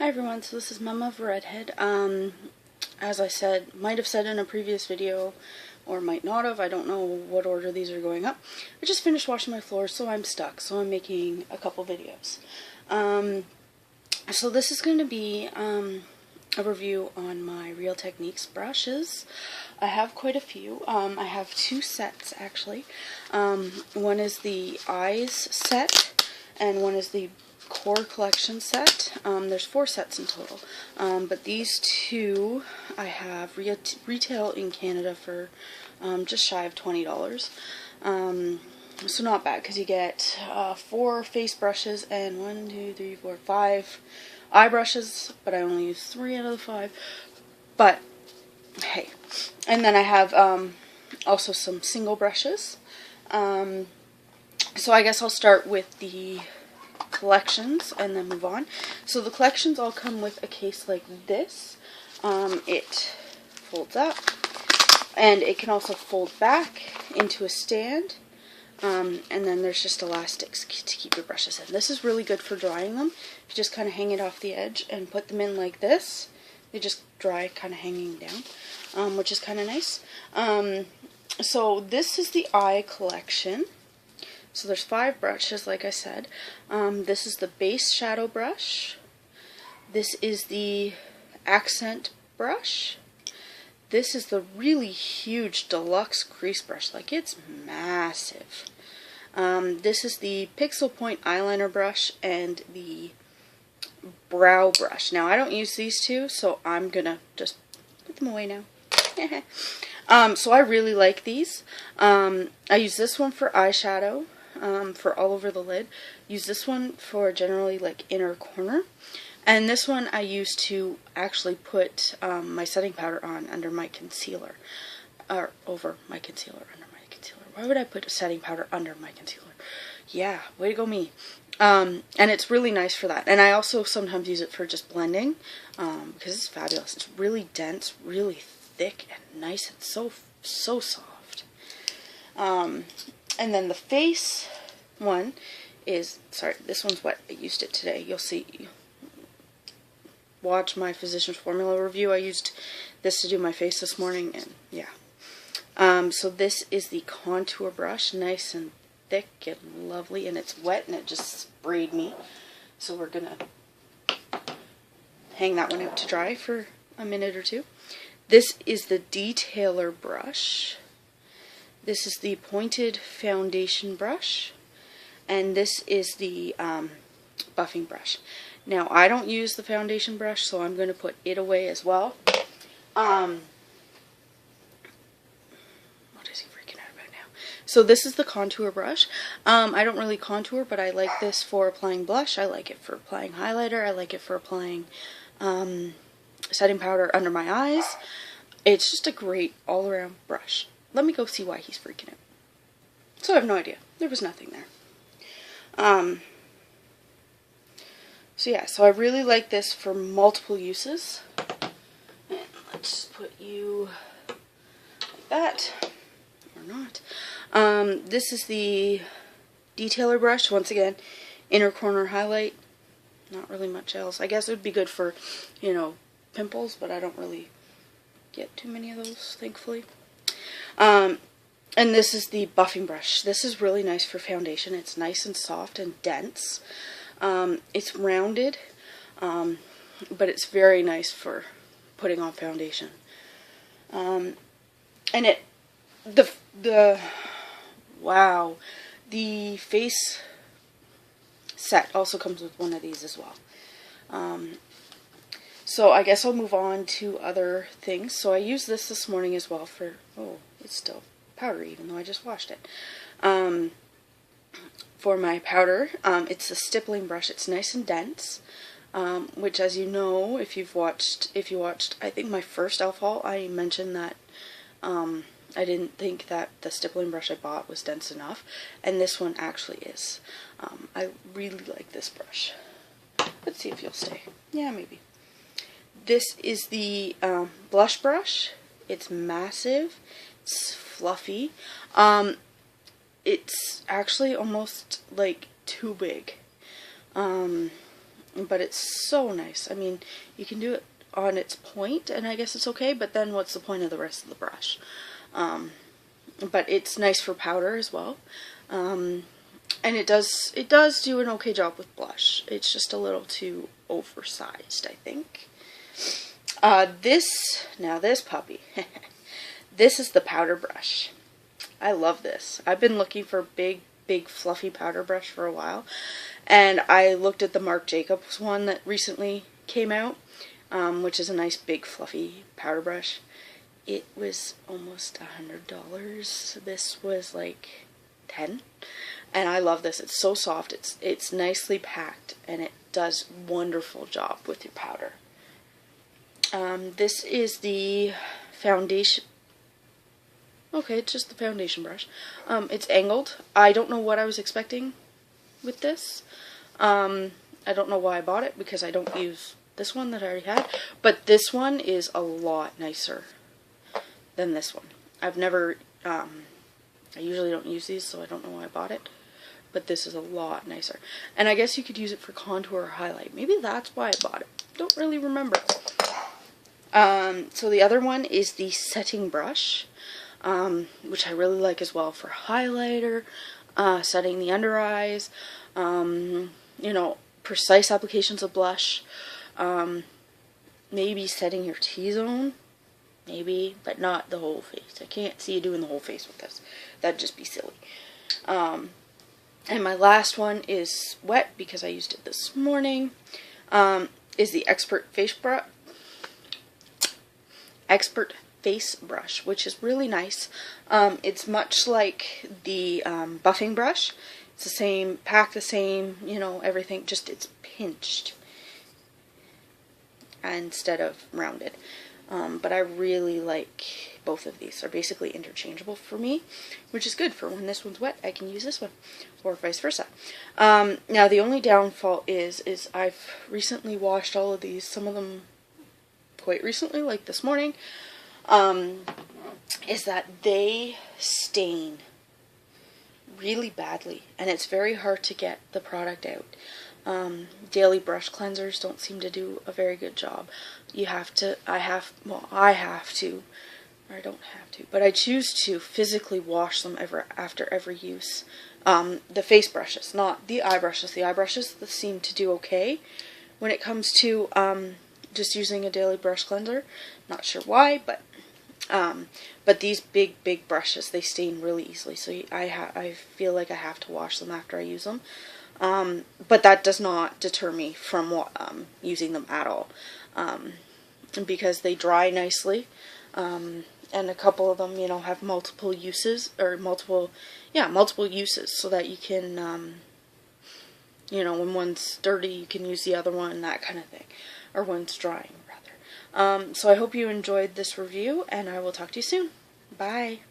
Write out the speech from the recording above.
Hi everyone, so this is Mama of Redhead. As I said, might have said in a previous video, or might not have, I don't know what order these are going up. I just finished washing my floors, so I'm stuck, so I'm making a couple videos. So this is going to be a review on my Real Techniques brushes. I have quite a few. I have two sets actually. One is the Eyes set, and one is the Core Collection set. There's 4 sets in total, but these two I have retail in Canada for just shy of $20. So not bad, because you get 4 face brushes and 1, 2, 3, 4, 5 eye brushes, but I only use 3 out of the 5. But hey, and then I have also some single brushes. So I guess I'll start with the collections and then move on. So the collections all come with a case like this. It folds up, and it can also fold back into a stand, and then there's just elastics to keep your brushes in. This is really good for drying them. You just kind of hang it off the edge and put them in like this. They just dry kind of hanging down, which is kind of nice. So this is the eye collection. So there's 5 brushes, like I said. This is the base shadow brush. This is the accent brush. This is the really huge deluxe crease brush. Like, it's massive. This is the Pixel Point eyeliner brush and the brow brush. Now, I don't use these two, so I'm gonna just put them away now. So I really like these. I use this one for eyeshadow. For all over the lid. Use this one for generally like inner corner, and this one I use to actually put my setting powder on under my concealer, or over my concealer, under my concealer. Why would I put a setting powder under my concealer? Yeah, way to go me. And it's really nice for that. And I also sometimes use it for just blending, because it's fabulous. It's really dense, really thick, and nice, and so soft. And then the face one is, sorry, this one's wet. I used it today. You'll see. Watch my Physicians Formula review. I used this to do my face this morning, and yeah. So this is the contour brush, nice and thick and lovely, and it's wet, and it just sprayed me. So we're gonna hang that one out to dry for a minute or two. This is the detailer brush. This is the pointed foundation brush, and this is the buffing brush. Now, I don't use the foundation brush, so I'm going to put it away as well. What is he freaking out about now? So this is the contour brush. I don't really contour, but I like this for applying blush. I like it for applying highlighter. I like it for applying setting powder under my eyes. It's just a great all-around brush. Let me go see why he's freaking out. So I have no idea. There was nothing there. So yeah, so I really like this for multiple uses. And let's put you like that, or not. This is the detailer brush. Once again, inner corner highlight. Not really much else. I guess it would be good for, you know, pimples, but I don't really get too many of those, thankfully. And this is the buffing brush. This is really nice for foundation. It's nice and soft and dense. It's rounded, but it's very nice for putting on foundation. And wow, the face set also comes with one of these as well. So I guess I'll move on to other things. So I used this morning as well for, oh, it's still powdery even though I just washed it. For my powder, it's a stippling brush. It's nice and dense, which, as you know, if you watched, I think my first elf haul, I mentioned that I didn't think that the stippling brush I bought was dense enough, and this one actually is. I really like this brush. Let's see if you'll stay. Yeah, maybe. This is the blush brush. It's massive. It's fluffy. It's actually almost like too big. but it's so nice. I mean, you can do it on its point, and I guess it's okay, but then what's the point of the rest of the brush? But it's nice for powder as well. And it does do an okay job with blush. It's just a little too oversized, I think. This puppy, this is the powder brush. I love this. I've been looking for a big fluffy powder brush for a while, and I looked at the Marc Jacobs one that recently came out, which is a nice big fluffy powder brush. It was almost $100. This was like 10, and I love this. It's so soft. It's nicely packed, and it does wonderful job with your powder. This is the foundation. Okay, it's just the foundation brush. It's angled. I don't know what I was expecting with this. I don't know why I bought it, because I don't use this one that I already had. But this one is a lot nicer than this one. I've never, I usually don't use these, so I don't know why I bought it. But this is a lot nicer. And I guess you could use it for contour or highlight. Maybe that's why I bought it. Don't really remember. So the other one is the setting brush, which I really like as well for highlighter, setting the under eyes, you know, precise applications of blush, maybe setting your T-zone, maybe, but not the whole face. I can't see you doing the whole face with this. That'd just be silly. And my last one is wet, because I used it this morning, is the Expert Face Brush, which is really nice. It's much like the buffing brush. It's the same, pack the same, you know, everything, just it's pinched instead of rounded. But I really like both of these. They're basically interchangeable for me, which is good for when this one's wet, I can use this one, or vice versa. Now the only downfall is I've recently washed all of these, some of them quite recently, like this morning, is that they stain really badly, and it's very hard to get the product out. Daily brush cleansers don't seem to do a very good job. I have to, or I don't have to, but I choose to physically wash them after every use. The face brushes, not the eye brushes. The eye brushes seem to do okay when it comes to just using a daily brush cleanser. Not sure why, but these big brushes, they stain really easily, so I feel like I have to wash them after I use them. But that does not deter me from using them at all, because they dry nicely, and a couple of them, you know, have multiple uses, or multiple uses, so that you can, you know, when one's dirty, you can use the other one, that kind of thing, or when it's drying, rather. So I hope you enjoyed this review, and I will talk to you soon. Bye!